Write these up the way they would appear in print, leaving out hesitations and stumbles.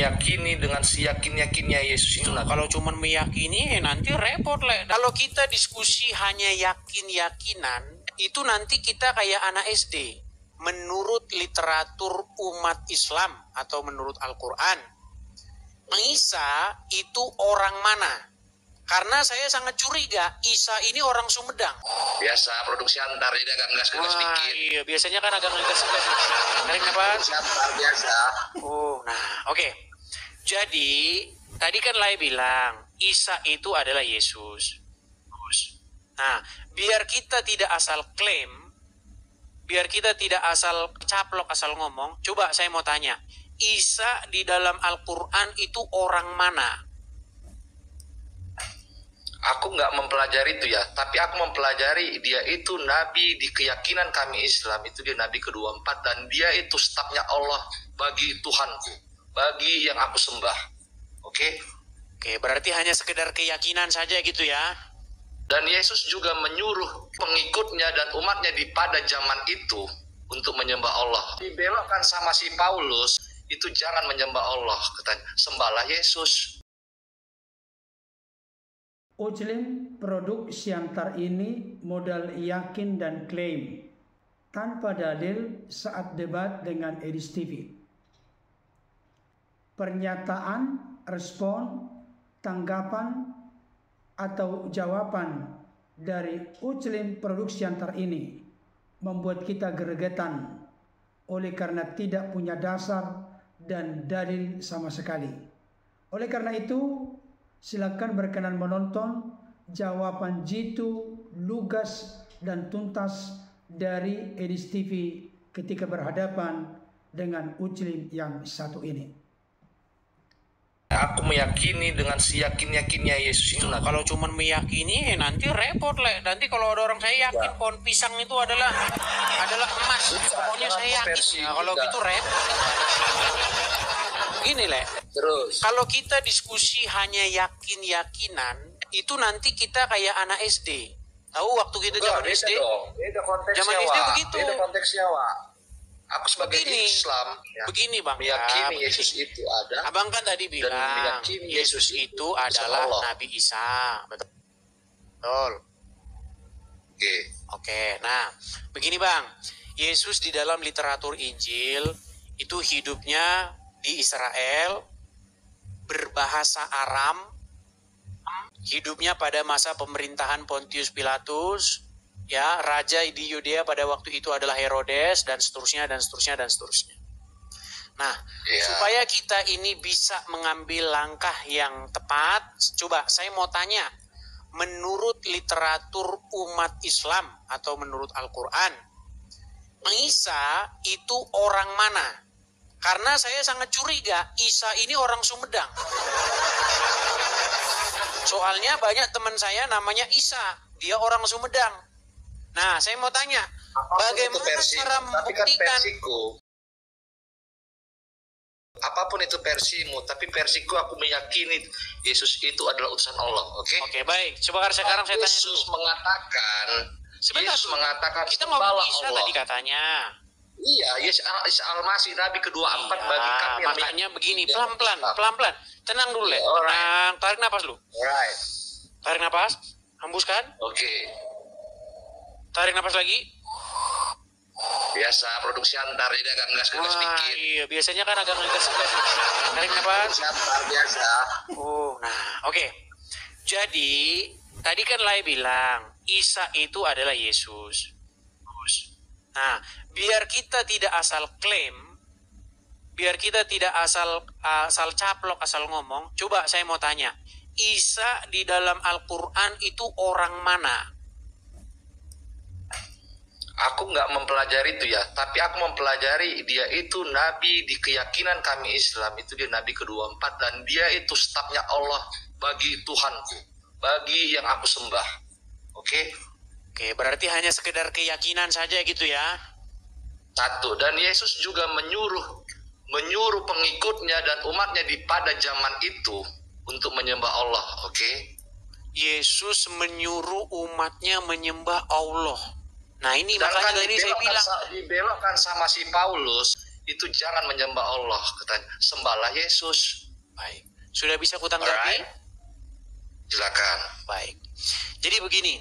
meyakini dengan seyakin-yakinnya Yesus itu. Nah, kalau cuma meyakini nanti repot le. Kalau kita diskusi hanya yakin-yakinan, itu nanti kita kayak anak SD. Menurut literatur umat Islam atau menurut Al-Quran, Isa itu orang mana? Karena saya sangat curiga Isa ini orang Sumedang. Biasa produksi antar, jadi agak ngegas-ngegas dikit. Iya, biasanya kan agak ngegas-ngegas. Tarik nafas. Produksi antar biasa. Oke. Jadi tadi kan Lai bilang Isa itu adalah Yesus. Nah, biar kita tidak asal klaim, biar kita tidak asal caplok, asal ngomong, coba saya mau tanya, Isa di dalam Al-Quran itu orang mana? Aku nggak mempelajari itu ya, tapi aku mempelajari dia itu nabi di keyakinan kami Islam, itu dia nabi ke-24 dan dia itu stafnya Allah bagi Tuhanku, bagi yang aku sembah. Oke, berarti hanya sekedar keyakinan saja gitu ya. Dan Yesus juga menyuruh pengikutnya dan umatnya di pada zaman itu untuk menyembah Allah. Dibelokkan sama si Paulus, itu jangan menyembah Allah, katanya, sembahlah Yesus. Ujlim produk Siantar ini modal yakin dan klaim tanpa dalil saat debat dengan Edis TV. Pernyataan, respon, tanggapan, atau jawaban dari Ujlim produk Siantar ini membuat kita gregetan oleh karena tidak punya dasar dan dalil sama sekali. Oleh karena itu, silakan berkenan menonton jawaban jitu, lugas, dan tuntas dari Edis TV ketika berhadapan dengan Ujlim yang satu ini. Aku meyakini dengan seyakin-yakinnya Yesus itu. Nah, kalau cuma meyakini nanti repot le. Nanti kalau ada orang saya yakin pohon pisang itu adalah emas, pokoknya saya yakin. Nah, kalau gitu repot. Gini le. Terus. Kalau kita diskusi hanya yakin-yakinan, itu nanti kita kayak anak SD. Tahu waktu kita zaman SD? Beda konteksnya, zaman SD begitu. Beda konteksnya, Wak. Aku sebagai Islam, begini Bang, meyakini Yesus itu ada. Abang kan tadi bilang Yesus itu adalah Nabi Isa, betul? Oke. Nah, begini Bang, Yesus di dalam literatur Injil itu hidupnya di Israel, berbahasa Aram, hidupnya pada masa pemerintahan Pontius Pilatus. Ya, raja di Yudea pada waktu itu adalah Herodes, dan seterusnya. Nah, supaya kita ini bisa mengambil langkah yang tepat, coba saya mau tanya, menurut literatur umat Islam atau menurut Al-Quran, Isa itu orang mana? Karena saya sangat curiga Isa ini orang Sumedang. Soalnya banyak teman saya namanya Isa, dia orang Sumedang. Nah, saya mau tanya, bagaimana cara membuktikan? Apapun itu versimu, tapi versiku aku meyakini Yesus itu adalah utusan Allah. Oke, baik. Coba sekarang saya tanya Yesus mengatakan, kita ngomong Isa tadi katanya. Iya, Yesus Al-Masih Nabi ke-24 bagi kami. Makanya begini, pelan-pelan. Tenang dulu, tenang. Tarik napas lu. Tarik napas, hembuskan. Oke. Tarik napas lagi. Biasa produksi antar, jadi agak ngegas dikit. Iya, biasanya kan agak ngegas. Tarik napas. Biasa. Oke. Jadi tadi kan Lai bilang Isa itu adalah Yesus. Nah, biar kita tidak asal klaim, biar kita tidak asal caplok, asal ngomong, coba saya mau tanya, Isa di dalam Al-Quran itu orang mana? Aku nggak mempelajari itu ya, tapi aku mempelajari dia itu nabi di keyakinan kami Islam, itu dia nabi ke-24 dan dia itu stafnya Allah bagi Tuhanku, bagi yang aku sembah. Oke, berarti hanya sekedar keyakinan saja gitu ya. Satu, dan Yesus juga menyuruh pengikutnya dan umatnya di pada zaman itu untuk menyembah Allah. Oke. Yesus menyuruh umatnya menyembah Allah. Nah, ini makanya tadi saya bilang dibelokkan sama si Paulus, itu jangan menyembah Allah, katanya. Sembahlah Yesus. Baik. Sudah bisa kutanggapi? Alright. Silakan. Baik. Jadi begini,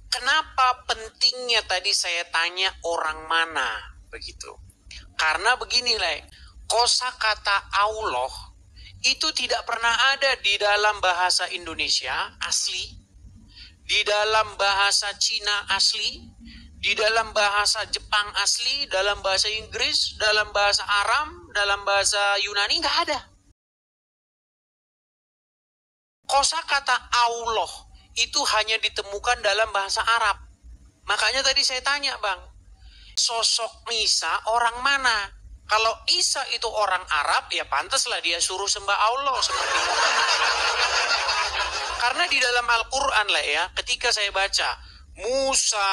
kenapa pentingnya tadi saya tanya orang mana begitu? Karena beginilah, kosakata Allah itu tidak pernah ada di dalam bahasa Indonesia asli, di dalam bahasa Cina asli, di dalam bahasa Jepang asli, dalam bahasa Inggris, dalam bahasa Aram, dalam bahasa Yunani, nggak ada. Kosakata Allah itu hanya ditemukan dalam bahasa Arab. Makanya tadi saya tanya, Bang, sosok Isa orang mana? Kalau Isa itu orang Arab, ya pantaslah dia suruh sembah Allah seperti itu. Karena di dalam Al-Quran lah ya, ketika saya baca Musa,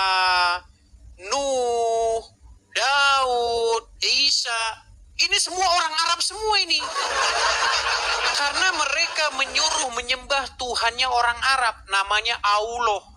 Nuh, Daud, Isa, ini semua orang Arab semua ini. Karena mereka menyuruh menyembah Tuhannya orang Arab, namanya Allah.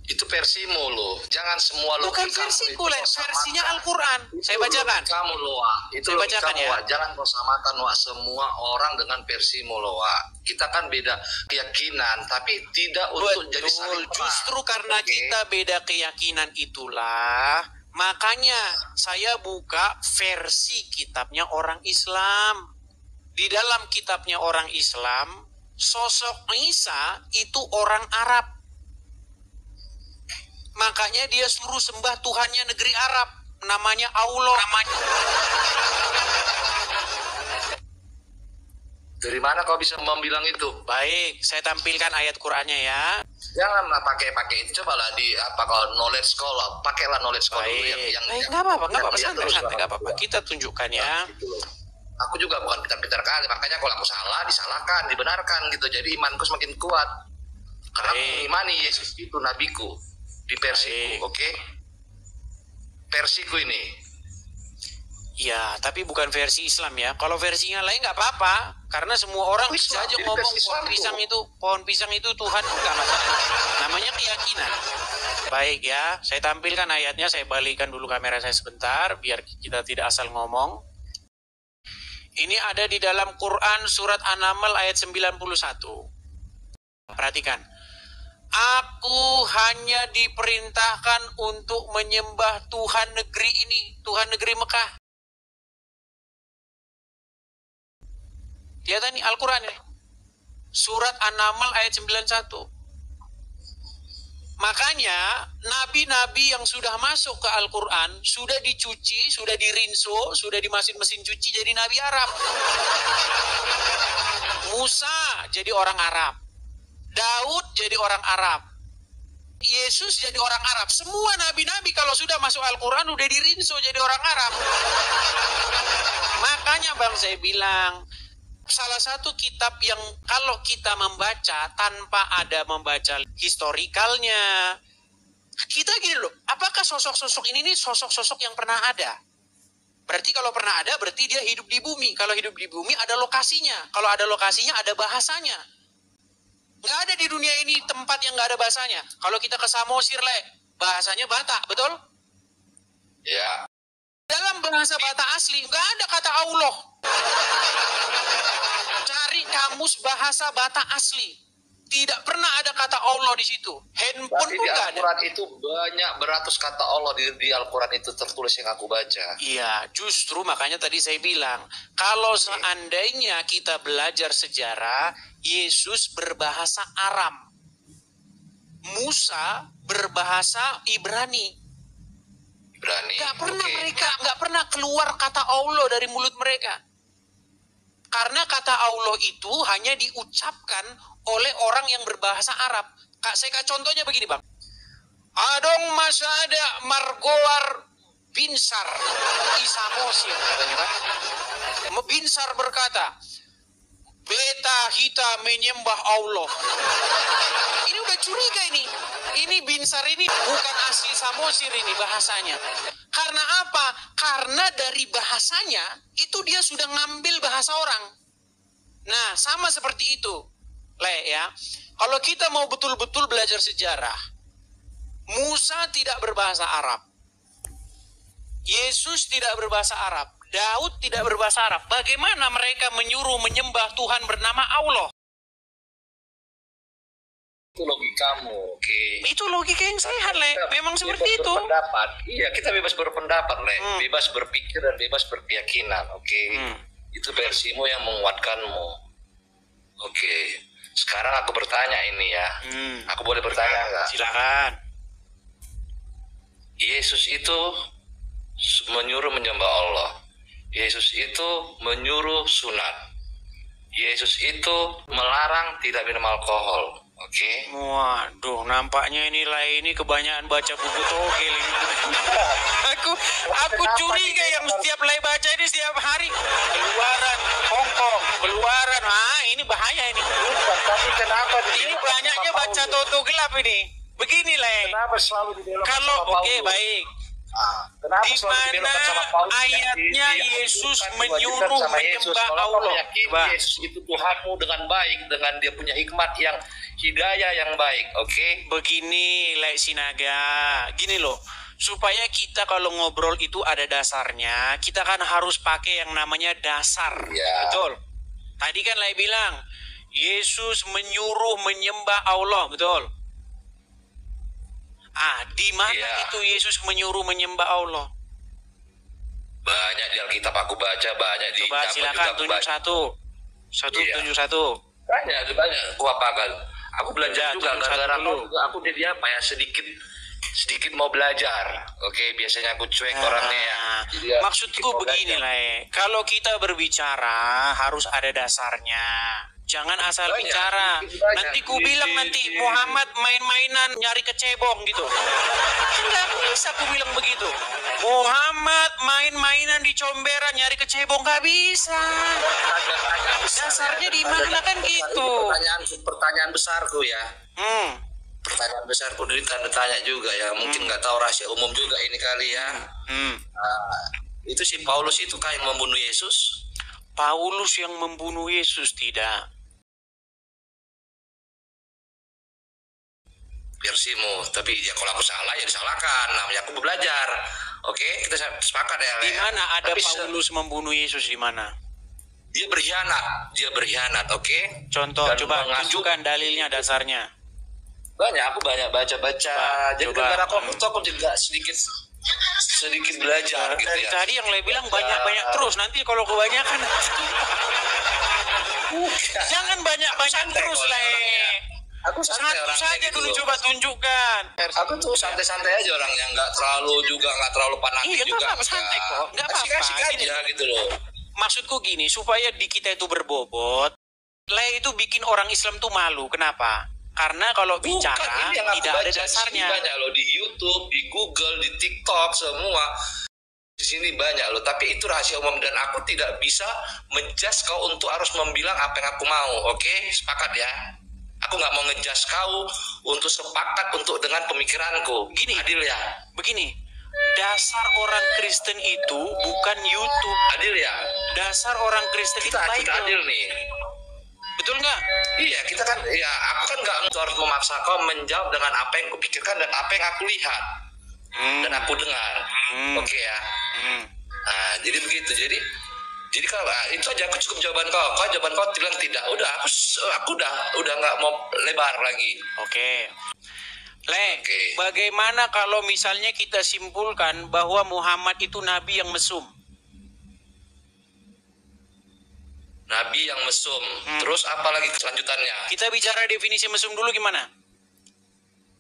Itu versimu loh, jangan semua lo. Bukan versiku lah, versinya Al-Quran. Saya bacakan. Kamu loh, itu saya bacakan ya. Jangan kau samakan semua orang dengan versimu loh. Kita kan beda keyakinan, tapi tidak untuk jadi saling perang. Justru karena kita beda keyakinan itulah, makanya saya buka versi kitabnya orang Islam. Di dalam kitabnya orang Islam, sosok Isa itu orang Arab. Makanya dia suruh sembah Tuhannya negeri Arab, namanya Allah. Dari mana kau bisa membilang itu? Baik, saya tampilkan ayat Qur'annya ya. Janganlah pakai itu, cobalah di kalau knowledge sekolah, pakailah knowledge sekolah yang nggak apa-apa, santai, nggak apa-apa. Kita tunjukkan ya. Aku juga bukan pintar-pintar kali, makanya kalau aku salah, disalahkan, dibenarkan gitu. Jadi imanku semakin kuat. Karena aku mengimani Yesus itu nabiku. Di versiku, oke? Versiku ini. Ya, tapi bukan versi Islam ya. Kalau versinya lain nggak apa-apa, karena semua orang bisa aja ngomong pohon pisang itu Tuhan, nggak masalah. Namanya keyakinan. Baik ya, saya tampilkan ayatnya. Saya balikan dulu kamera saya sebentar, biar kita tidak asal ngomong. Ini ada di dalam Quran surat An-Naml ayat 91. Perhatikan. Aku hanya diperintahkan untuk menyembah Tuhan negeri ini, Tuhan negeri Mekah. Lihat ini Al-Quran ini. Surat An-Naml ayat 91. Makanya nabi-nabi yang sudah masuk ke Al-Quran sudah dicuci, sudah dirinso, sudah dimasukin mesin cuci jadi nabi Arab. Musa jadi orang Arab. Daud jadi orang Arab. Yesus jadi orang Arab. Semua nabi-nabi kalau sudah masuk Al-Quran udah dirinso jadi orang Arab. Makanya Bang saya bilang, salah satu kitab yang kalau kita membaca tanpa ada membaca historikalnya, kita gini loh, apakah sosok-sosok ini sosok-sosok yang pernah ada? Berarti kalau pernah ada, berarti dia hidup di bumi. Kalau hidup di bumi ada lokasinya. Kalau ada lokasinya ada bahasanya. Nggak ada di dunia ini tempat yang nggak ada bahasanya. Kalau kita ke Samosir, bahasanya Batak, betul? Ya. Dalam bahasa Batak asli, nggak ada kata Allah. Cari kamus bahasa Batak asli. Tidak pernah ada kata Allah di situ. Handphone pun nggak ada. Al-Quran itu banyak beratus kata Allah di Al-Quran itu tertulis yang aku baca. Iya, justru makanya tadi saya bilang, kalau seandainya kita belajar sejarah, Yesus berbahasa Aram, Musa berbahasa Ibrani. Nggak pernah keluar kata Allah dari mulut mereka. Karena kata Allah itu hanya diucapkan oleh orang yang berbahasa Arab. Saya kasih contohnya begini Bang. Adong masada margoar binsar Isamosir katanya Bang. Binsar berkata, beta kita menyembah Allah. Ini udah curiga ini. Ini Binsar ini bukan asli Samosir ini bahasanya. Karena apa? Karena dari bahasanya itu dia sudah ngambil bahasa orang. Nah, sama seperti itu. Ya. Kalau kita mau betul-betul belajar sejarah, Musa tidak berbahasa Arab. Yesus tidak berbahasa Arab, Daud tidak berbahasa Arab. Bagaimana mereka menyuruh menyembah Tuhan bernama Allah? Itu logikamu, oke. Itu logika yang sehat, Le. Memang seperti Bebas itu. berpendapat. Iya, kita bebas berpendapat, Le. Bebas berpikir dan bebas berkeyakinan, oke. Itu versimu yang menguatkanmu. Oke. Sekarang aku bertanya ini ya. Aku boleh bertanya nggak? Silakan. Yesus itu menyuruh menyembah Allah. Yesus itu menyuruh sunat. Yesus itu melarang tidak minum alkohol. Oke. Waduh, nampaknya ini kebanyakan baca buku togel ini. aku curiga yang setiap Lai baca ini setiap hari keluaran Hongkong, keluaran. Ini bahaya ini. Tapi kenapa Ini banyaknya baca toto gelap ini. Begini, Le. Kenapa selalu dibelokkan Kalau sama Paulus? oke, baik. Kenapa Di selalu mana dibelokkan sama Paulus? ayatnya Yesus menyuruh sama Yesus. menyembah Kalau Allah? kau meyakini Coba. Yesus itu Tuhanmu dengan baik, dengan dia punya hikmat yang hidayah yang baik, oke? Begini, Le Sinaga. Gini loh. Supaya kita kalau ngobrol itu ada dasarnya, kita kan harus pakai yang namanya dasar. Ya. Betul. Tadi kan Le bilang, Yesus menyuruh menyembah Allah, betul? Di mana Iya. itu Yesus menyuruh menyembah Allah? Banyak di Alkitab aku baca, banyak di Coba Jabur silakan juga aku tunjuk baca. satu. Iya. Tunjuk satu. Banyak. Aku apakan? Aku belajar Ya, juga tunjuk gara-gara satu dulu. aku dia apa ya sedikit mau belajar. Oke, biasanya aku cuek orangnya ya. Jadi ya, sedikit Maksudku mau begini, belajar. Le. Kalau kita berbicara harus ada dasarnya. Jangan asal Banyak, bicara. banyak. Nanti ku bilang nanti Muhammad main-mainan nyari kecebong gitu. Enggak bisa ku bilang begitu. Muhammad main-mainan di Comberan nyari kecebong, nggak bisa. Dasarnya di mana kan gitu. Pertanyaan besarku ya. Hmm. Pertanyaan besarku dari tanda tanya juga ya. Mungkin nggak tahu rahasia umum juga ini kali ya. Itu si Paulus itu kan yang membunuh Yesus. Paulus yang membunuh Yesus tidak. Versimu, tapi ya kalau aku salah ya disalahkan. Namanya aku belajar. Oke, kita sepakat ya. Di mana ada Tapi Paulus membunuh Yesus di mana? dia berkhianat, oke? Contoh, Dan coba mengasuh- tunjukkan dalilnya, dasarnya. Aku banyak baca. Jadi coba. karena aku juga sedikit belajar gitu Dari ya. tadi yang Le bilang banyak-banyak terus. Nanti kalau kebanyakan, jangan banyak-banyak santai terus, kalau Le. orangnya. Aku santai Satu orangnya saja gitu dulu loh. coba tunjukkan. Aku tuh santai-santai aja orangnya, nggak terlalu fanatik Iya, nggak juga. apa-apa, santai kok. Nggak apa-apa. Asik-asik Gini. aja gitu loh. Maksudku gini, supaya di kita itu berbobot, Le itu bikin orang Islam tuh malu. Kenapa? Karena kalau bicara Bukan, ini yang aku tidak ada baca. dasarnya. Di sini banyak loh, di YouTube, di Google, di TikTok, semua. Di sini banyak loh, tapi itu rahasia umum dan aku tidak bisa menjudge kau untuk harus membilang apa yang aku mau. Oke, sepakat ya? Aku nggak mau ngejudge kau untuk sepakat untuk dengan pemikiranku. Gini. Adil ya? Begini, dasar orang Kristen itu bukan YouTube. Adil ya? Dasar orang Kristen itu Kita Bible. adil nih. Betul nggak? Iya, kita kan, ya aku kan nggak harus memaksa kau menjawab dengan apa yang kupikirkan dan apa yang aku lihat dan aku dengar. Oke ya. Nah, jadi begitu. Jadi kalau itu aja aku cukup jawaban kau. Jawaban kau bilang tidak. Udah, aku udah nggak mau lebar lagi. Oke. Le, Oke. bagaimana kalau misalnya kita simpulkan bahwa Muhammad itu nabi yang mesum? Nabi yang mesum. Terus apa lagi kelanjutannya? Kita bicara definisi mesum dulu gimana?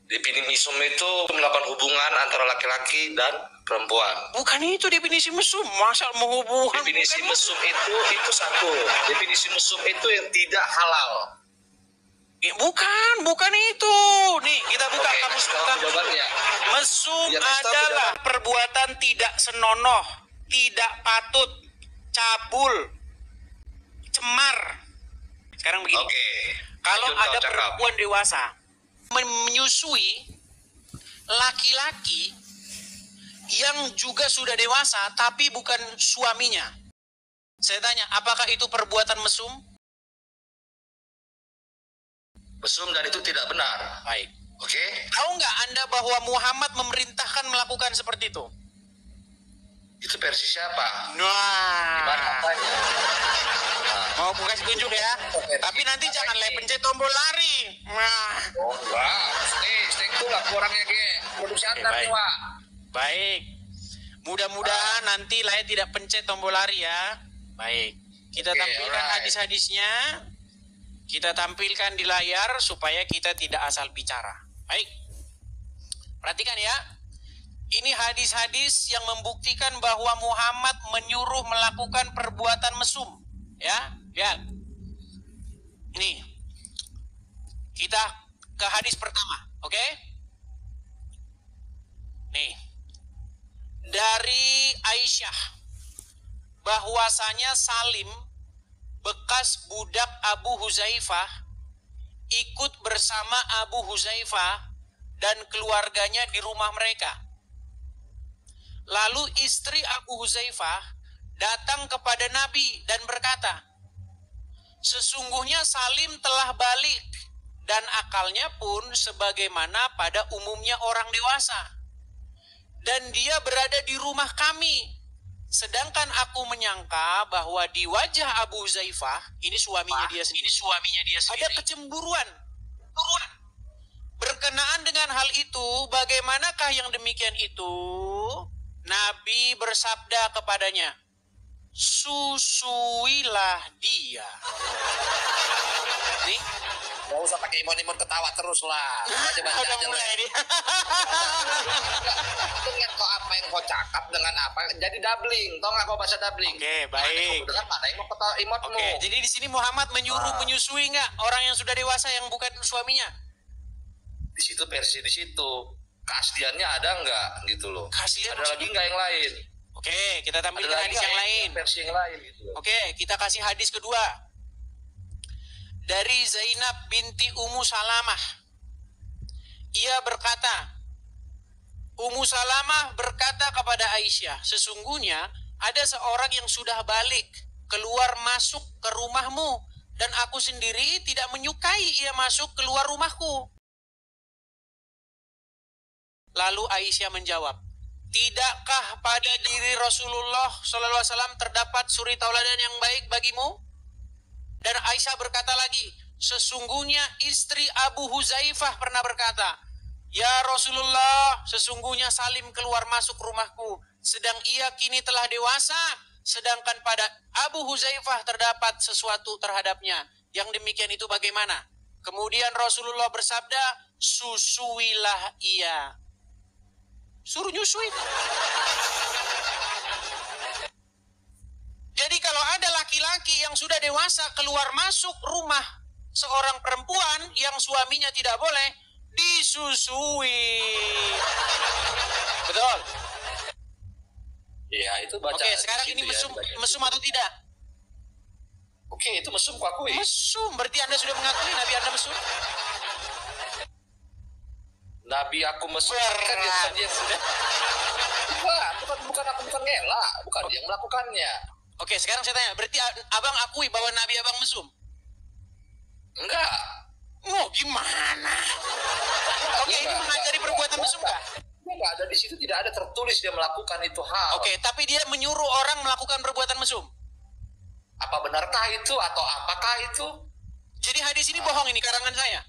Definisi mesum itu melakukan hubungan antara laki-laki dan perempuan. Bukan itu definisi mesum. Masa menghubungkan? Definisi bukan mesum itu satu. Definisi mesum itu yang tidak halal. Bukan itu. Nih, kita buka Oke, kamus kasih tahu jawabannya. Mesum Ya, kasih tahu adalah perbuatan tidak senonoh, tidak patut, cabul, cemar. Sekarang begini. Oke. Kalau Lanjut, ada kau cakap. perempuan dewasa menyusui laki-laki yang juga sudah dewasa tapi bukan suaminya. Saya tanya, apakah itu perbuatan mesum? Mesum dan itu tidak benar. Baik. Oke? Tahu nggak Anda bahwa Muhammad memerintahkan melakukan seperti itu? Itu versi siapa? Gimana Nah, apanya? mau buka tunjuk ya. Tapi nanti jangan pencet tombol lari. Nah, Oh enggak, stay cool lah orangnya ge. Produksi antar baik. Wak. baik. Mudah-mudahan nanti Laya tidak pencet tombol lari ya. Baik. Kita Oke, tampilkan alright. hadis-hadisnya. Kita tampilkan di layar supaya kita tidak asal bicara. Baik. Perhatikan ya. Ini hadis-hadis yang membuktikan bahwa Muhammad menyuruh melakukan perbuatan mesum. Ya, lihat. Ini. Kita ke hadis pertama, oke? Nih. Dari Aisyah bahwasanya Salim bekas budak Abu Huzaifah ikut bersama Abu Huzaifah dan keluarganya di rumah mereka. Lalu istri Abu Huzaifah datang kepada Nabi dan berkata, sesungguhnya Salim telah balik dan akalnya pun sebagaimana pada umumnya orang dewasa. Dan dia berada di rumah kami. Sedangkan aku menyangka bahwa di wajah Abu Huzaifah, ini suaminya dia sendiri, ada kecemburuan. Berkenaan dengan hal itu, bagaimanakah yang demikian itu? Nabi bersabda kepadanya, susuilah dia. Nih, Gak usah pakai imon-imon ketawa terus lah. Baca-baca udah aja lah. mulai nih. Dengan kau apa yang kau cakap dengan apa jadi doubling. Tau nggak kau bahasa doubling? Oke, baik. Dengan mana yang mau ketawa imotmu? Oke, jadi di sini Muhammad menyuruh menyusui nggak orang yang sudah dewasa yang bukan suaminya? Di situ versi di situ. Keasliannya ada nggak gitu loh? Keaslian Ada lagi nggak yang lain? Oke, kita Ada tampilkan lagi hadis nggak yang lain. versi yang lain gitu loh? Oke, kita kasih hadis kedua. Dari Zainab binti Ummu Salamah. Ia berkata, Ummu Salamah berkata kepada Aisyah, sesungguhnya ada seorang yang sudah balik, keluar masuk ke rumahmu, dan aku sendiri tidak menyukai ia masuk keluar rumahku. Lalu Aisyah menjawab, tidakkah pada diri Rasulullah SAW terdapat suri tauladan yang baik bagimu? Dan Aisyah berkata lagi, sesungguhnya istri Abu Huzaifah pernah berkata, ya Rasulullah, sesungguhnya Salim keluar masuk rumahku, sedang ia kini telah dewasa, sedangkan pada Abu Huzaifah terdapat sesuatu terhadapnya. Yang demikian itu bagaimana? Kemudian Rasulullah bersabda, susuilah ia. Suruh nyusui. Jadi kalau ada laki-laki yang sudah dewasa keluar masuk rumah seorang perempuan yang suaminya tidak boleh, disusui. Betul? Iya itu baca. Oke, sekarang di ini situ mesum, ya, baca. mesum atau tidak? Oke, itu mesum ku akui. Mesum, berarti Anda sudah mengakui Nabi Anda mesum? Nabi aku mesum kan dia Berat. bukan dia sudah. Bukan aku bukan ngelak, bukan dia yang melakukannya. Oke, sekarang saya tanya, berarti abang akui bahwa Nabi abang mesum? Enggak. Oh, gimana? Oke, ini mengajari perbuatan mesum nggak? Enggak ada di situ, tidak ada tertulis dia melakukan itu hal. Oke, tapi dia menyuruh orang melakukan perbuatan mesum. Apa benarkah itu atau apakah itu? Jadi hadis ini bohong, ini karangan saya.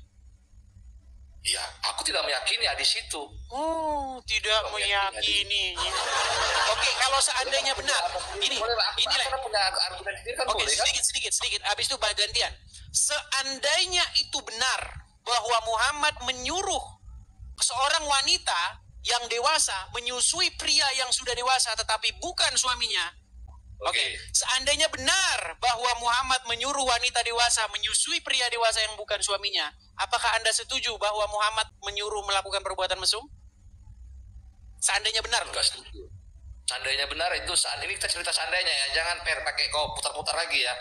Ya, aku tidak meyakini di situ. Oh, tidak meyakini. Oke, kalau seandainya benar, ini Boleh lah, aku inilah. karena punya argumen sendiri kan Oke, boleh kan? sedikit. Habis itu gantian. Seandainya itu benar bahwa Muhammad menyuruh seorang wanita yang dewasa menyusui pria yang sudah dewasa tetapi bukan suaminya. Oke, seandainya benar bahwa Muhammad menyuruh wanita dewasa menyusui pria dewasa yang bukan suaminya, apakah Anda setuju bahwa Muhammad menyuruh melakukan perbuatan mesum? Seandainya benar. Enggak setuju. Seandainya benar itu saat ini kita cerita seandainya ya, jangan pakai kau putar-putar lagi ya.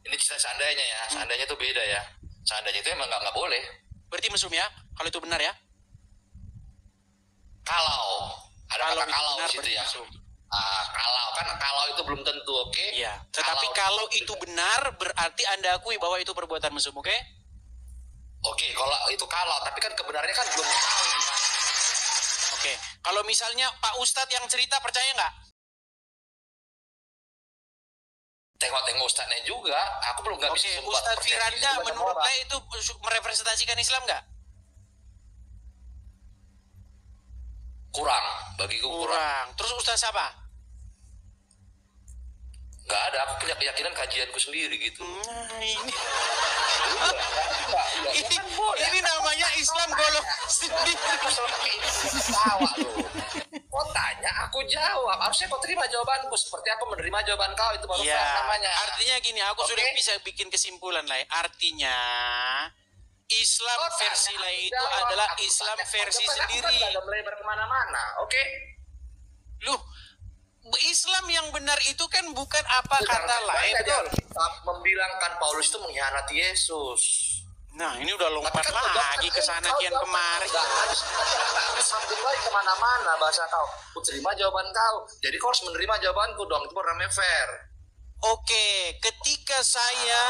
Ini cerita seandainya ya, seandainya itu beda ya. Seandainya itu emang nggak boleh. Berarti mesum ya, kalau itu benar ya. Kalau ada Kalau kata itu kalau benar, di situ berarti ya. mesum. Kalau itu belum tentu, oke? Iya, tetapi kalau itu benar berarti Anda akui bahwa itu perbuatan mesum, oke? Oke, kalau itu kalau, tapi kan kebenarannya kan belum tahu gimana. Oke, kalau misalnya Pak Ustadz yang cerita percaya nggak? tengok-tengok ustadznya juga. Aku belum nggak bisa. Oke, Ustadz Firanda menurut saya itu merepresentasikan Islam nggak? Kurang, bagiku kurang. Terus Ustadz siapa? Nggak ada, aku punya keyakinan kajianku sendiri gitu. Nah, ini namanya Islam golongan sendiri. Tawa loh. Kau tanya, aku jawab. Harusnya kau terima jawabanku. Seperti aku menerima jawaban kau, itu baru Ya, fair namanya. artinya gini, aku sudah bisa bikin kesimpulan lah. Artinya Islam versi lain itu adalah Islam versi sendiri. Aku kan melebar kemana-mana, oke? Loh, Islam yang benar itu kan bukan apa kata lain. Betul. Membilangkan Paulus itu mengkhianati Yesus. Nah, ini udah lompat lagi ke sana kian kemari. Aku sambung lagi kemana-mana bahasa kau. Aku terima jawaban kau. Jadi kau harus menerima jawabanku dong. Itu baru namanya fair. Oke, ketika saya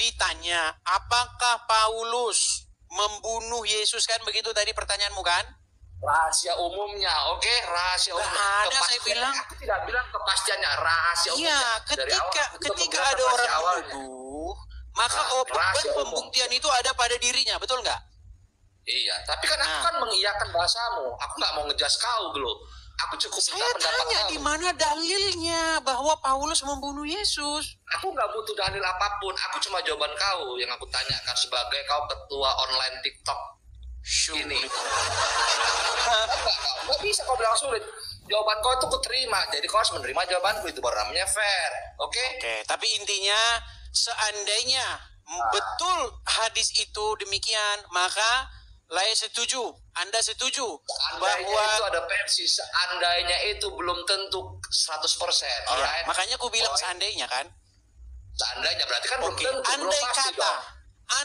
ditanya, apakah Paulus membunuh Yesus, kan begitu tadi pertanyaanmu kan? Rahasia umumnya, oke? Rahasia umum. Ada saya bilang. Aku tidak bilang kepastiannya, rahasia umumnya. Iya, Dari awal, ketika ada orang menuduh, maka pembuktian itu ada pada dirinya, betul nggak? Iya, tapi kan aku kan mengiyakan bahasamu. Aku nggak mau ngejas kau dulu. Aku cukup Saya tanya di mana dalilnya bahwa Paulus membunuh Yesus. Aku nggak butuh dalil apapun. Aku cuma jawaban kau yang aku tanyakan sebagai kau ketua online TikTok ini. Nggak bisa kau bilang sulit. Jawaban kau itu kuterima. Jadi kau harus menerima jawabanku, itu baru namanya fair. Oke? Oke, tapi intinya seandainya betul hadis itu demikian, maka Lai setuju, Anda setuju bahwa itu ada versi seandainya itu belum tentu 100%. Iya, makanya aku bilang seandainya kan. Seandainya berarti kan belum tentu.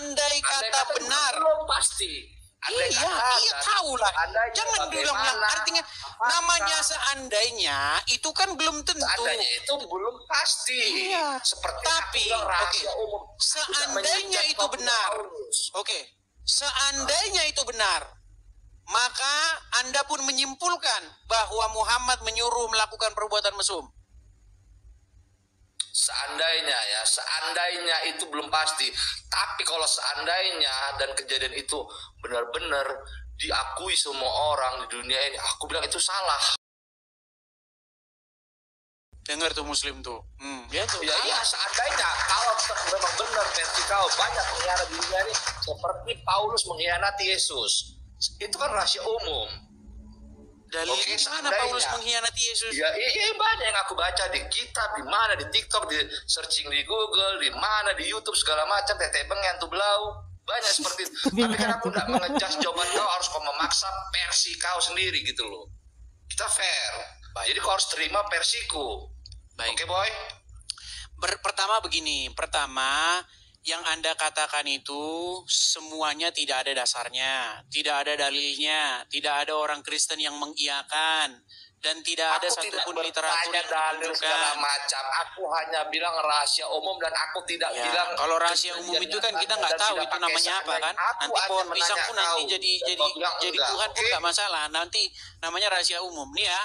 Andai kata benar. Belum pasti. Iya, tahu lah. Jangan bilang artinya namanya seandainya itu kan belum tentu. Seandainya itu belum pasti. Iya. Seperti tapi seandainya itu benar. Oke. Seandainya itu benar, maka Anda pun menyimpulkan bahwa Muhammad menyuruh melakukan perbuatan mesum. Seandainya itu belum pasti. Tapi kalau seandainya dan kejadian itu benar-benar diakui semua orang di dunia ini, aku bilang itu salah. Dengar tuh Muslim tuh. Ya, seandainya kalau memang benar versi kau banyak pengkhianat di dunia ini seperti Paulus mengkhianati Yesus. Itu kan rahasia umum. Dalilnya mana Paulus mengkhianati Yesus? Ya, banyak yang aku baca di kitab, di mana di TikTok, di searching di Google, di mana di YouTube segala macam, teteh bengen tuh belau. Banyak seperti itu. Tapi kan aku tidak mengejas jawaban kau, harus kau memaksa versi kau sendiri gitu loh. Kita fair. Jadi kau harus terima versiku. Oke, boy. Pertama begini, yang Anda katakan itu semuanya tidak ada dasarnya, tidak ada dalilnya, tidak ada orang Kristen yang mengiyakan, dan tidak ada satupun literatur yang menunjukkan. Macam. Aku hanya bilang rahasia umum dan aku tidak bilang. Kalau rahasia umum itu kan kita nggak tahu itu namanya apa kan. Nanti pohon pisang pun nanti jadi Tuhan pun nggak masalah. Nanti namanya rahasia umum nih ya.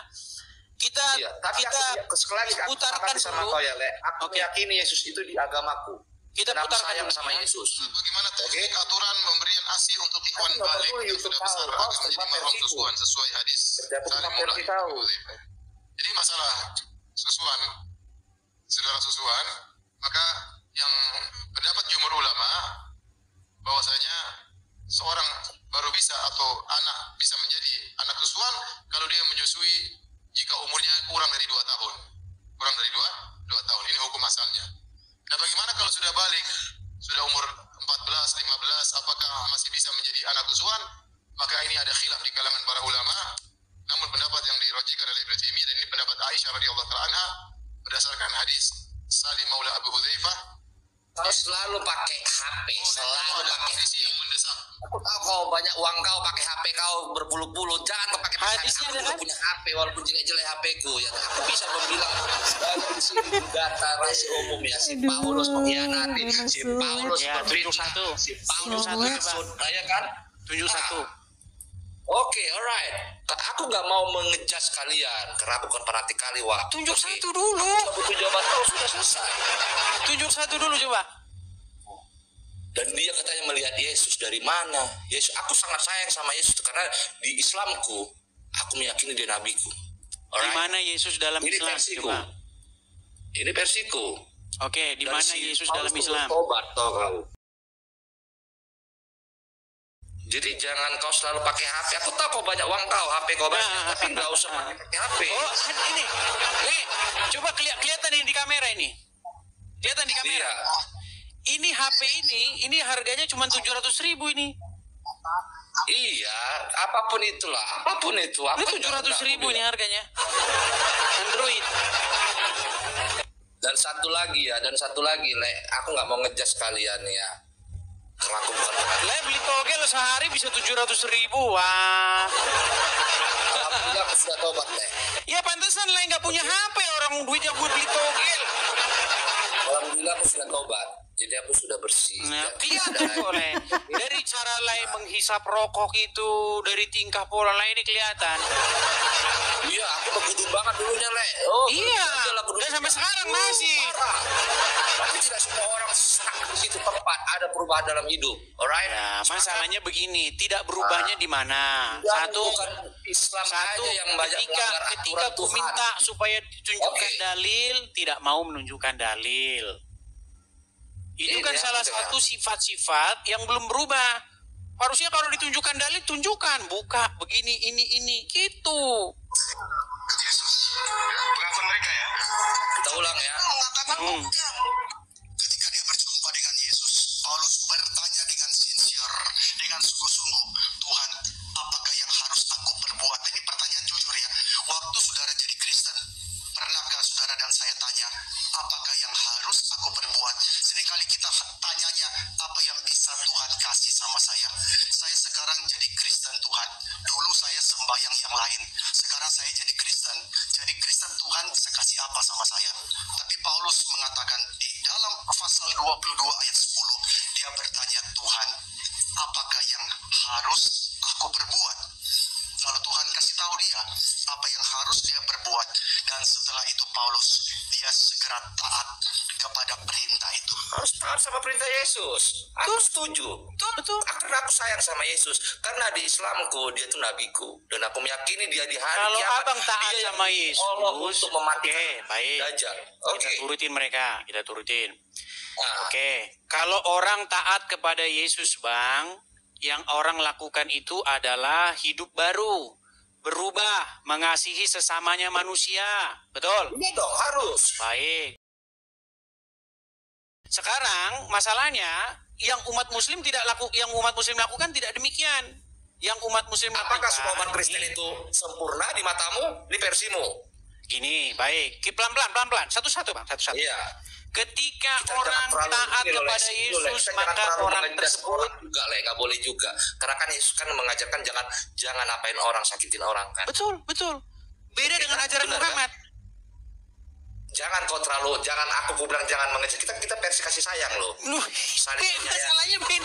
Kita putarkan sama dulu. Kau ya, Le. Aku meyakini Yesus itu di agamaku. Kita putarkan sayang sama Yesus. Bagaimana teknik aturan pemberian ASI untuk ikhwan balik yang sudah besar agar menjadi mahram susuan sesuai hadis Salim Maula. Jadi masalah susuan, saudara susuan, maka yang pendapat jumhur ulama bahwasanya seorang baru bisa atau anak bisa menjadi anak susuan kalau dia menyusui jika umurnya kurang dari 2 tahun. Kurang dari 2 tahun. Ini hukum asalnya. Nah, bagaimana kalau sudah balik, sudah umur 14, 15, apakah masih bisa menjadi anak susuan? Maka ini ada khilaf di kalangan para ulama. Namun pendapat yang dirojikan oleh Ibnu Taimiyah dan ini pendapat Aisyah radhiyallahu taala anha berdasarkan hadis Salim Maula Abu Hudzaifah. Kau selalu pakai HP, selalu pakai HP yang mendesak. Aku tahu kau banyak uang kau pakai HP kau berpuluh-puluh. Jangan kau pakai hadisnya. Aku juga punya HP walaupun jelek-jelek HP-ku ya. Aku bisa membilang di sini data rahasia umum ya. Si Paulus mengkhianati, si Paulus berfitnah, si Paulus maksud, ya kan? 71. Oke, alright. Aku nggak mau mengejas kalian karena aku bukan fanatik kali, Wak. Tunjuk satu dulu. Aku butuh jawaban tahu sudah selesai. Tunjuk satu dulu coba. Dan dia katanya melihat Yesus dari mana? Yesus, aku sangat sayang sama Yesus karena di Islamku aku meyakini dia nabiku. Di mana Yesus dalam Ini Islam? versiku. Coba. Ini versiku. Oke, di mana Yesus dalam Islam? Tobat, tau kau. Jadi jangan kau selalu pakai HP. Aku tahu kau banyak uang kau, HP kau banyak, tapi nggak usah pakai HP. Oh, ini. Coba kelihatan ini di kamera ini. Kelihatan di kamera. Iya. Ini HP ini harganya cuma 700.000 ini. Iya, apapun itulah, apapun itu. Ini 700.000 ini harganya. Android. Dan satu lagi, Le, aku nggak mau ngejas kalian ya. Karena aku bukan fanatik. Le, beli togel sehari bisa 700.000. Wah. Alhamdulillah aku sudah tobat, Le. Ya pantesan Le nggak punya HP, orang duitnya buat beli togel. Alhamdulillah aku sudah tobat. Jadi aku sudah bersih. Nah, kelihatan kok Le. Dari cara Le menghisap rokok itu, dari tingkah pola Le ini kelihatan. Iya, aku begudung banget dulunya, Le. Oh, Iya. Dan Dan sampai sekarang masih. parah. Tapi tidak semua orang di situ tempat ada perubahan dalam hidup. Alright? Ya, masalahnya begini, tidak berubahnya di mana? Satu, Islam satu aja yang banyak ketika melanggar aturan aku Tuhan. minta supaya ditunjukkan Oke. dalil, tidak mau menunjukkan dalil. Itu kan Iya, salah betul. satu sifat-sifat yang belum berubah. Harusnya kalau ditunjukkan dalil, tunjukkan, buka begini, ini, gitu. Yesus. Pengakuan mereka ya. Kita ulang ya. Mengatakan ketika dia berjumpa dengan Yesus, Paulus bertanya dengan sincere, dengan sungguh-sungguh, Tuhan, apakah yang harus aku perbuat? Ini pertanyaan jujur ya. Waktu saudara jadi Kristen, pernahkah saudara dan saya tanya, apakah yang harus aku perbuat? Seringkali kita tanyanya, apa yang bisa Tuhan kasih sama saya? Saya sekarang jadi Kristen, Tuhan. Dulu saya sembahyang yang lain. Sekarang saya jadi Kristen. Jadi Kristen, Tuhan bisa kasih apa sama saya? Tapi Paulus mengatakan di dalam pasal 22 ayat 10, dia bertanya, Tuhan, apakah yang harus aku perbuat? Lalu Tuhan kasih tahu dia apa yang harus dia perbuat. Dan setelah itu Paulus, dia segera taat kepada perintah itu. Harus taat sama perintah Yesus. Aku setuju. Betul. Karena aku sayang sama Yesus. Karena di Islamku dia itu nabiku dan aku meyakini dia di hari Kalau kiamat, abang taat dia yang sama Yesus, Allah untuk mematikan oke, baik. Dajjal. Kita turutin mereka, kita turutin. Nah, Oke, kalau orang taat kepada Yesus, Bang, yang orang lakukan itu adalah hidup baru, berubah, mengasihi sesamanya manusia. Betul? iya dong harus. Baik. Sekarang masalahnya yang umat muslim lakukan tidak demikian. Yang umat muslim Apakah semua umat lakukan Kristen itu sempurna di matamu, di versimu? gini, baik. Pelan-pelan, satu-satu, Bang, satu-satu. Iya. Ketika Kita orang jangan terlalu taat ini loh, kepada Les. Ini loh, Les. Yesus, Kita jangan maka terlalu orang mengejas tersebut orang juga, Le. Nggak boleh juga. Karena kan Yesus kan mengajarkan jangan apain orang, sakitin orang kan. betul. Beda dengan ajaran benar, Muhammad. Jangan aku bilang jangan mengejar. Kita versi kasih sayang loh. Loh, Saling masalahnya Ben.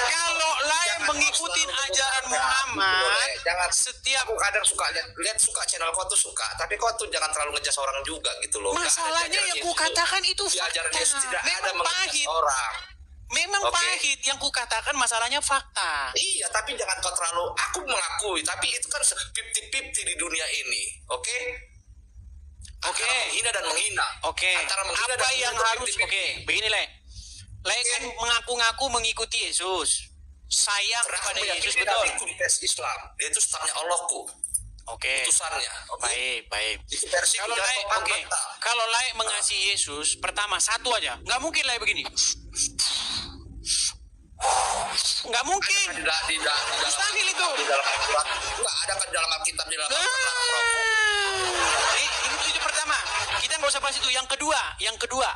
Kalau lain Jangan mengikuti selalu ajaran memutar, Muhammad, gitu loh, Le. Jangan setiap aku kadang suka lihat suka channel kau tuh suka, tapi kau tuh jangan terlalu ngejas orang juga gitu loh. Nggak ada masalahnya ajaran yang Yesus. kukatakan itu Di fakta. ajaran Yesus tidak ada Memang mengejas pahit. orang. Memang Oke. pahit yang kukatakan masalahnya fakta. Iya, tapi jangan kau terlalu. Aku mengakui, tapi itu kan 50-50 di dunia ini, oke? Oke. Antara menghina dan menghina. Oke. Antara menghina Apa dan yang menghina, harus 50-50. oke, begini Le. Le kan mengaku-ngaku mengikuti Yesus. Sayang Karena aku kepada meyakini Yesus, dia betul. nabiku di tes Islam. Dia itu stafnya Allahku, Oke. utusannya. Oke. Baik. Itu versi Kalau jangan Lai, kau oke. bantah. Kalau Lai mengasihi Yesus, pertama satu aja. Nggak mungkin Lai begini. Nggak mungkin. Di dalam Mustahil itu. di dalam Al-Quran nggak ada kan di dalam Alkitab di dalam Al-Quran. Itu pertama. Kita nggak usah bahas itu. Yang kedua.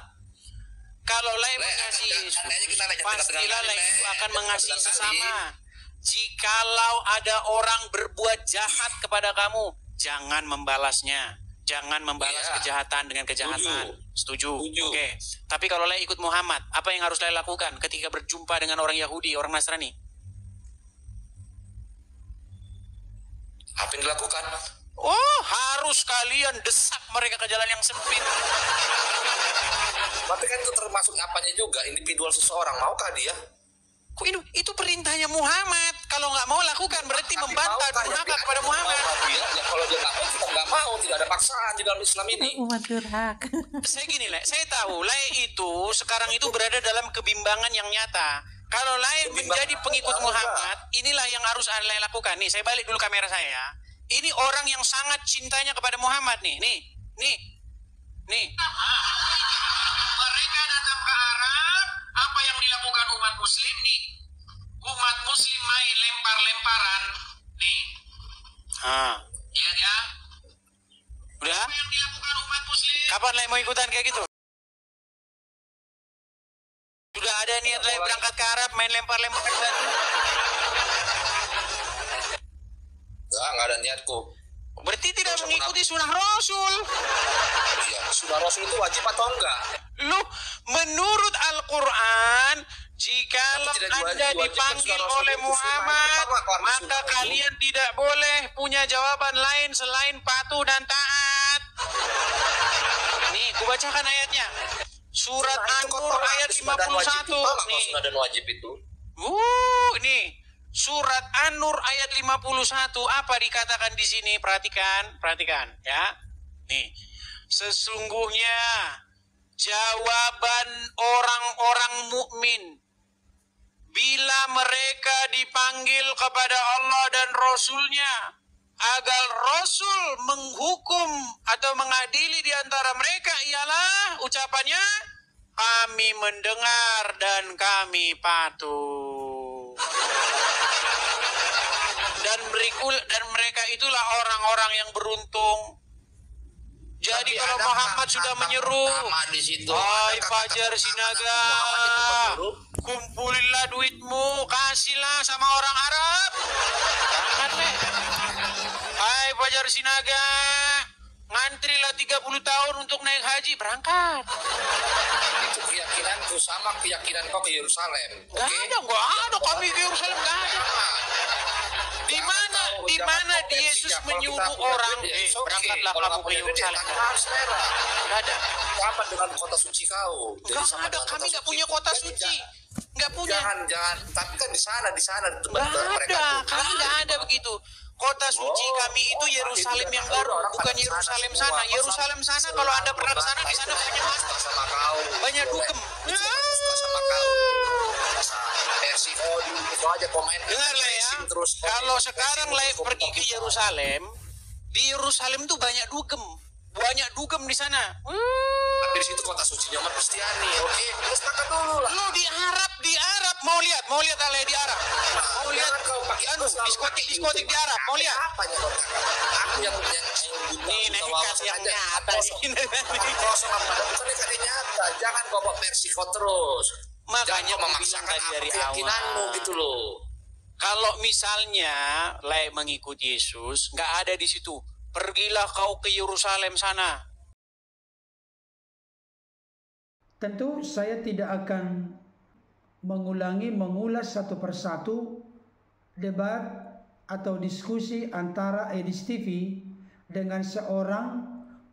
Kalau Lai mengasihi Yesus, pastilah Lai itu akan mengasihi sesama. Jikalau ada orang berbuat jahat kepada kamu, jangan membalasnya. Jangan membalas Iya. kejahatan dengan kejahatan. Setuju. Setuju. Oke. Tapi kalau Lai ikut Muhammad, apa yang harus Lai lakukan ketika berjumpa dengan orang Yahudi, orang Nasrani? Apa yang dilakukan? Oh, harus kalian desak mereka ke jalan yang sempit. Tapi kan itu termasuk apanya juga, individual seseorang. Maukah dia? Kok itu perintahnya Muhammad. Kalau nggak mau lakukan berarti membantah durhaka kepada Muhammad. Ya, kalau dia nggak mau, kita nggak mau. Tidak ada paksaan di dalam Islam ini. Umat durhaka. Saya gini, saya tahu Lai itu sekarang itu berada dalam kebimbangan yang nyata. Kalau Lai menjadi pengikut Muhammad, inilah yang harus Lai lakukan. Nih, saya balik dulu kamera saya. Ini orang yang sangat cintanya kepada Muhammad nih. Nih. Mereka datang ke Arab, apa yang dilakukan umat muslim nih? Umat muslim main lempar-lemparan. Nih. Lihat ya. Udah? Apa yang dilakukan umat muslim? Kapan Lai mau ikutan kayak gitu? Sudah ada niat Lai berangkat ke Arab main lempar-lemparan? Nggak ada niatku. Berarti tidak mengikuti sunnah Rasul. Iya, sunnah Rasul itu wajib atau enggak? Loh, menurut Al-Quran, jikalau Anda dipanggil oleh Muhammad, maka kalian tidak boleh punya jawaban lain selain patuh dan taat. Nih, kubacakan ayatnya. Surat An-Nur ayat 51. Nih. Sunnah dan wajib itu. Nih. Surat An-Nur ayat 51, apa dikatakan di sini? Perhatikan ya. Nih. Sesungguhnya jawaban orang-orang mukmin bila mereka dipanggil kepada Allah dan Rasul-Nya agar Rasul menghukum atau mengadili di antara mereka ialah ucapannya, kami mendengar dan kami patuh. Dan mereka itulah orang-orang yang beruntung. Jadi kalau Muhammad sudah menyeru, hai Fajar Sinaga, kumpulilah duitmu, kasihlah sama orang Arab. Hai Fajar Sinaga, ngantrilah 30 tahun untuk naik haji, berangkat. Itu keyakinanku sama keyakinan kau ke Yerusalem. Gak ada, kami ke Yerusalem gak ada. Di mana Yesus menyuruh orang, berangkatlah kamu ke Yerusalem. Gak ada. Apa dengan kota suci kau? Gak ada, kami gak punya kota suci. Gak punya. Jangan. Tapi kan di sana Gak ada, kami gak ada begitu. Kota suci kami itu Yerusalem yang baru, bukan Yerusalem sana. Yerusalem sana kalau Anda pernah ke sana, di sana banyak dugem. Dengarlah ya, kalau sekarang pergi ke Yerusalem, di Yerusalem tuh banyak dugem di sana. Tapi di situ kota suci umat Kristiani. Oke, kita sepakat dulu lah. Lu di Arab mau lihat Ale di Arab. Mau lihat diskotik di Arab, mau lihat. Aku yang ini nekat yang nyata ini. Bukan nyata, jangan bawa Persiko terus. Makanya memaksakan dari keyakinanmu gitu loh. Kalau misalnya mengikut Yesus, nggak ada di situ. Pergilah kau ke Yerusalem sana. Tentu saya tidak akan mengulas satu persatu debat atau diskusi antara Edis TV dengan seorang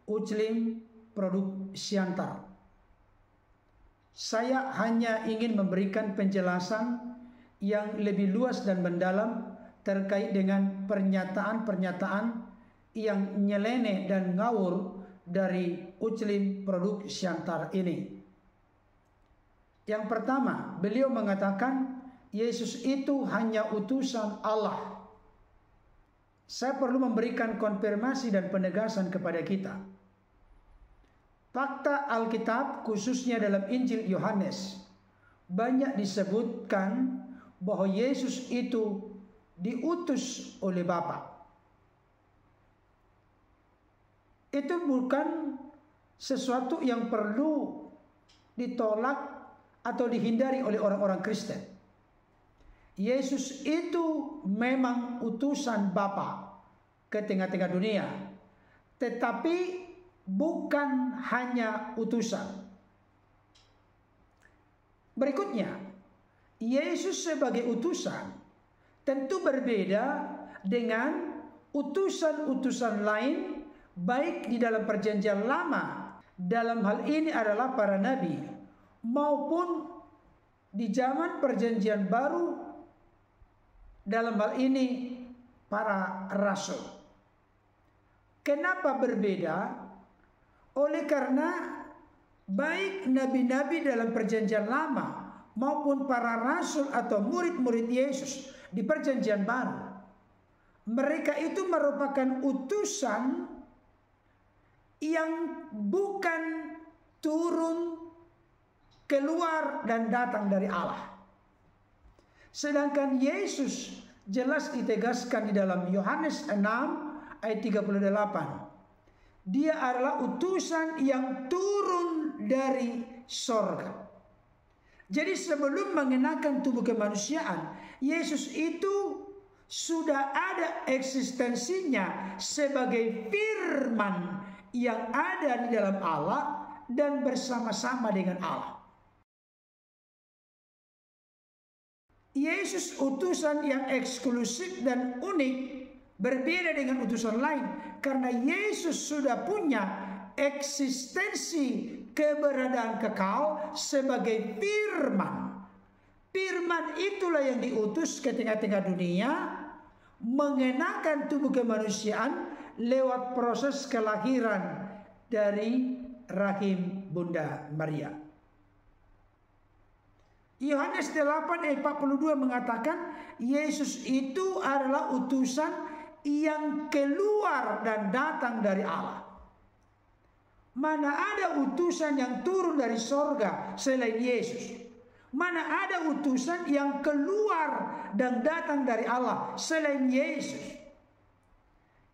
Ujlim produk Siantar. Saya hanya ingin memberikan penjelasan yang lebih luas dan mendalam terkait dengan pernyataan-pernyataan yang nyeleneh dan ngawur dari Ujlim produk Siantar ini. Yang pertama, beliau mengatakan Yesus itu hanya utusan Allah. Saya perlu memberikan konfirmasi dan penegasan kepada kita. Fakta Alkitab khususnya dalam Injil Yohanes banyak disebutkan bahwa Yesus itu diutus oleh Bapa. Itu bukan sesuatu yang perlu ditolak atau dihindari oleh orang-orang Kristen. Yesus itu memang utusan Bapa ke tengah-tengah dunia, tetapi bukan hanya utusan. Berikutnya, Yesus sebagai utusan tentu berbeda dengan utusan-utusan lain, baik di dalam perjanjian lama, dalam hal ini adalah para nabi, maupun di zaman perjanjian baru, dalam hal ini para rasul. Kenapa berbeda? Oleh karena baik nabi-nabi dalam perjanjian lama maupun para rasul atau murid-murid Yesus di perjanjian baru, mereka itu merupakan utusan yang bukan turun, keluar dan datang dari Allah. Sedangkan Yesus jelas ditegaskan di dalam Yohanes 6 ayat 38. Dia adalah utusan yang turun dari sorga. Jadi sebelum mengenakan tubuh kemanusiaan, Yesus itu sudah ada eksistensinya sebagai firman yang ada di dalam Allah dan bersama-sama dengan Allah. Yesus utusan yang eksklusif dan unik, berbeda dengan utusan lain, karena Yesus sudah punya eksistensi keberadaan kekal sebagai firman. Firman itulah yang diutus ke tengah-tengah dunia, mengenakan tubuh kemanusiaan lewat proses kelahiran dari rahim Bunda Maria. Yohanes 8 ayat 42 mengatakan Yesus itu adalah utusan yang keluar dan datang dari Allah. Mana ada utusan yang turun dari sorga selain Yesus? Mana ada utusan yang keluar dan datang dari Allah selain Yesus?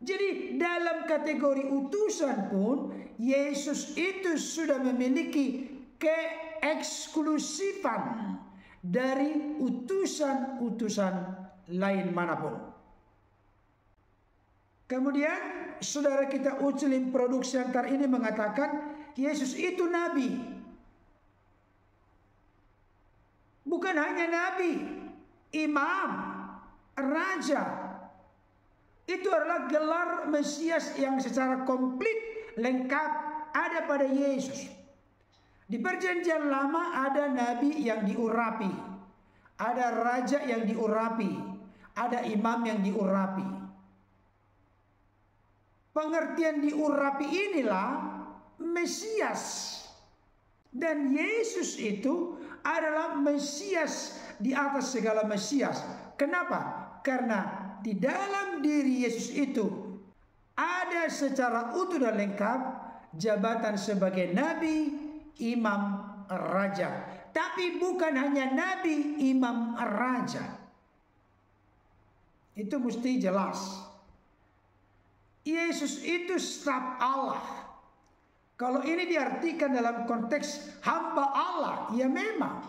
Jadi dalam kategori utusan pun Yesus itu sudah memiliki keeksklusifan dari utusan-utusan lain manapun. Kemudian saudara kita Ucelim Produksi Antar ini mengatakan Yesus itu nabi. Bukan hanya nabi, imam, raja. Itu adalah gelar Mesias yang secara komplit lengkap ada pada Yesus. Di perjanjian lama ada nabi yang diurapi, ada raja yang diurapi, ada imam yang diurapi. Pengertian diurapi inilah Mesias. Dan Yesus itu adalah Mesias di atas segala Mesias. Kenapa? Karena di dalam diri Yesus itu ada secara utuh dan lengkap jabatan sebagai nabi, imam, raja. Tapi bukan hanya nabi, imam, raja. Itu mesti jelas. Yesus itu staf Allah. Kalau ini diartikan dalam konteks hamba Allah, ya memang.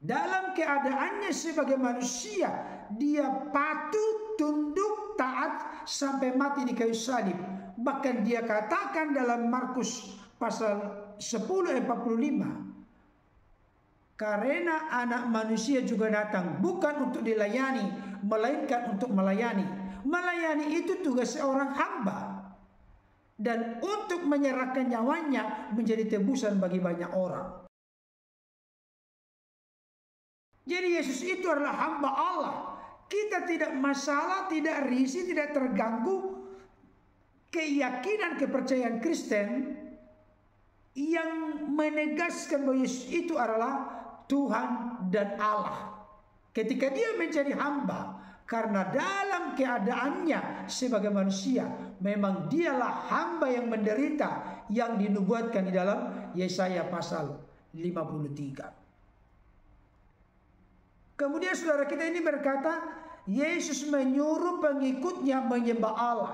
Dalam keadaannya sebagai manusia, dia patut, tunduk, taat sampai mati di kayu salib. Bahkan dia katakan dalam Markus pasal 10 ayat 45. Karena anak manusia juga datang bukan untuk dilayani, melainkan untuk melayani. Melayani itu tugas seorang hamba. Dan untuk menyerahkan nyawanya menjadi tebusan bagi banyak orang. Jadi Yesus itu adalah hamba Allah. Kita tidak masalah, tidak risih, tidak terganggu keyakinan kepercayaan Kristen yang menegaskan bahwa Yesus itu adalah Tuhan dan Allah. Ketika dia menjadi hamba, karena dalam keadaannya sebagai manusia, memang dialah hamba yang menderita yang dinubuatkan di dalam Yesaya pasal 53. Kemudian saudara kita ini berkata, Yesus menyuruh pengikutnya menyembah Allah.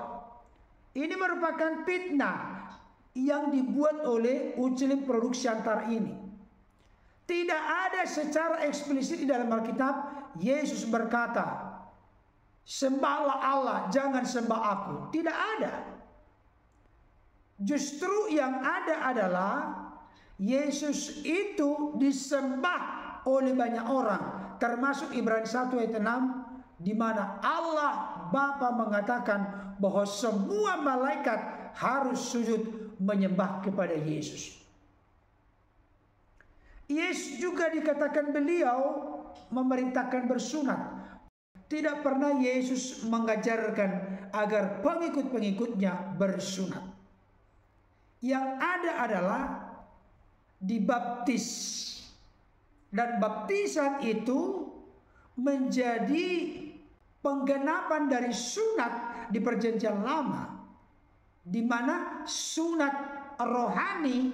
Ini merupakan fitnah yang dibuat oleh Ucelim Produksi Antar ini. Tidak ada secara eksplisit di dalam Alkitab Yesus berkata, sembahlah Allah, jangan sembah aku. Tidak ada. Justru yang ada adalah Yesus itu disembah oleh banyak orang. Termasuk Ibrani 1 ayat 6 di mana Allah Bapa mengatakan bahwa semua malaikat harus sujud menyembah kepada Yesus. Yesus juga dikatakan beliau memerintahkan bersunat. Tidak pernah Yesus mengajarkan agar pengikut-pengikutnya bersunat. Yang ada adalah dibaptis. Dan baptisan itu menjadi penggenapan dari sunat di Perjanjian Lama, di mana sunat rohani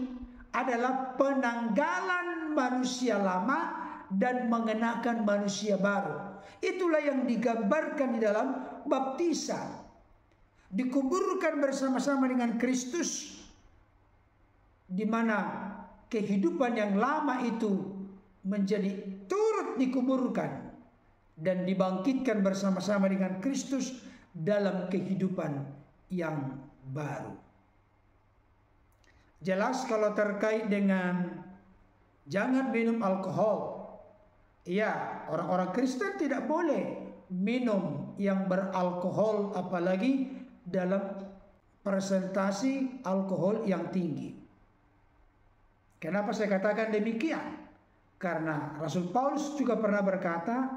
adalah penanggalan manusia lama dan mengenakan manusia baru. Itulah yang digambarkan di dalam baptisan. Dikuburkan bersama-sama dengan Kristus, di mana kehidupan yang lama itu menjadi turut dikuburkan dan dibangkitkan bersama-sama dengan Kristus dalam kehidupan yang baru. Jelas kalau terkait dengan jangan minum alkohol. Ya, orang-orang Kristen tidak boleh minum yang beralkohol, apalagi dalam presentasi alkohol yang tinggi. Kenapa saya katakan demikian? Karena Rasul Paulus juga pernah berkata,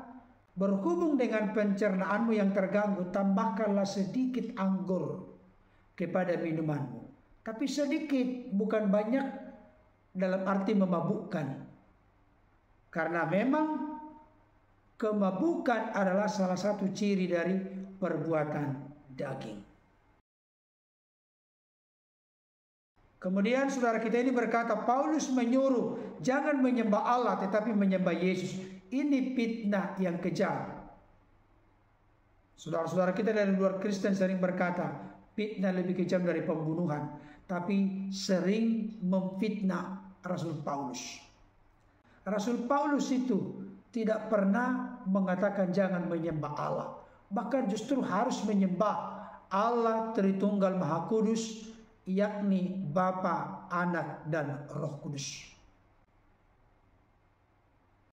berhubung dengan pencernaanmu yang terganggu, tambahkanlah sedikit anggur kepada minumanmu. Tapi sedikit, bukan banyak, dalam arti memabukkan. Karena memang kemabukan adalah salah satu ciri dari perbuatan daging. Kemudian saudara kita ini berkata, Paulus menyuruh jangan menyembah Allah tetapi menyembah Yesus. Ini fitnah yang kejam. Saudara-saudara kita dari luar Kristen sering berkata, fitnah lebih kejam dari pembunuhan. Tapi sering memfitnah Rasul Paulus. Rasul Paulus itu tidak pernah mengatakan jangan menyembah Allah. Bahkan justru harus menyembah Allah Tritunggal Maha Kudus, yakni Bapa, Anak, dan Roh Kudus.